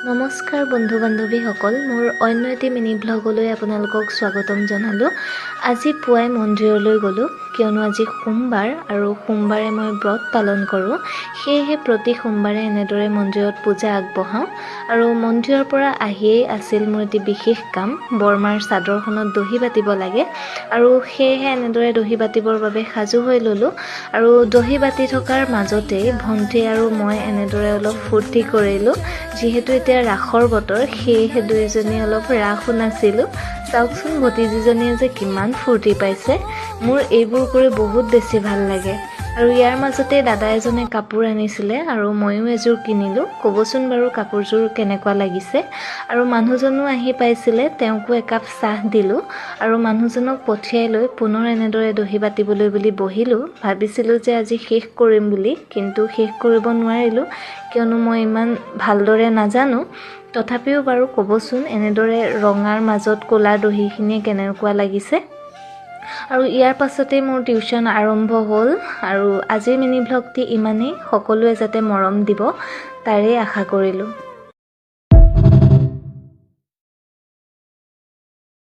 নমস্কাৰ বন্ধু বান্ধৱীসকল, মোৰ অন্য এটি মিনি ব্লগলৈ আপোনালোকক স্বাগতম জনালোঁ। আজি পুৱাই মন্দিৰলৈ গ'লোঁ, কিয়নো আজি সোমবাৰ আৰু সোমবাৰে মই ব্ৰত পালন কৰোঁ। সেয়েহে প্ৰতি সোমবাৰে এনেদৰে মন্দিৰত পূজা আগবঢ়াওঁ। আৰু মন্দিৰৰ পৰা আহিয়েই আছিল মোৰ এটি বিশেষ কাম। বৰমাৰ চাদৰখনত দহি বাতিব লাগে আৰু সেয়েহে এনেদৰে দহি বাতিবৰ বাবে সাজু হৈ ল'লোঁ। আৰু দহি বাতি থকাৰ মাজতেই ভণ্টি আৰু মই এনেদৰে অলপ ফূৰ্তি কৰিলোঁ। যিহেতু এতিয়া ৰাসৰ বতৰ, সেয়েহে দুয়োজনী অলপ ৰাস শুনাছিলোঁ। চাওকচোন ভতিজীজনীয়ে যে কিমান ফূৰ্তি পাইছে। মোৰ এইবোৰ কৰি বহুত বেছি ভাল লাগে। আৰু ইয়াৰ মাজতে দাদা এজনে কাপোৰ আনিছিলে আৰু ময়ো এযোৰ কিনিলোঁ। ক'বচোন বাৰু কাপোৰযোৰ কেনেকুৱা লাগিছে। আৰু মানুহজনো আহি পাইছিলে, তেওঁকো একাপ চাহ দিলোঁ আৰু মানুহজনক পঠিয়াই লৈ পুনৰ এনেদৰে দহি বাতিবলৈ বুলি বহিলোঁ। ভাবিছিলোঁ যে আজি শেষ কৰিম বুলি, কিন্তু শেষ কৰিব নোৱাৰিলোঁ, কিয়নো মই ইমান ভালদৰে নাজানো। তথাপিও বাৰু ক'বচোন এনেদৰে ৰঙাৰ মাজত ক'লা দহিখিনিয়ে কেনেকুৱা লাগিছে। আৰু ইয়াৰ পাছতেই মোৰ টিউশ্যন আৰম্ভ হ'ল। আৰু আজিৰ মিনি ব্লগটি ইমানেই। সকলোৱে যাতে মৰম দিব তাৰেই আশা কৰিলোঁ।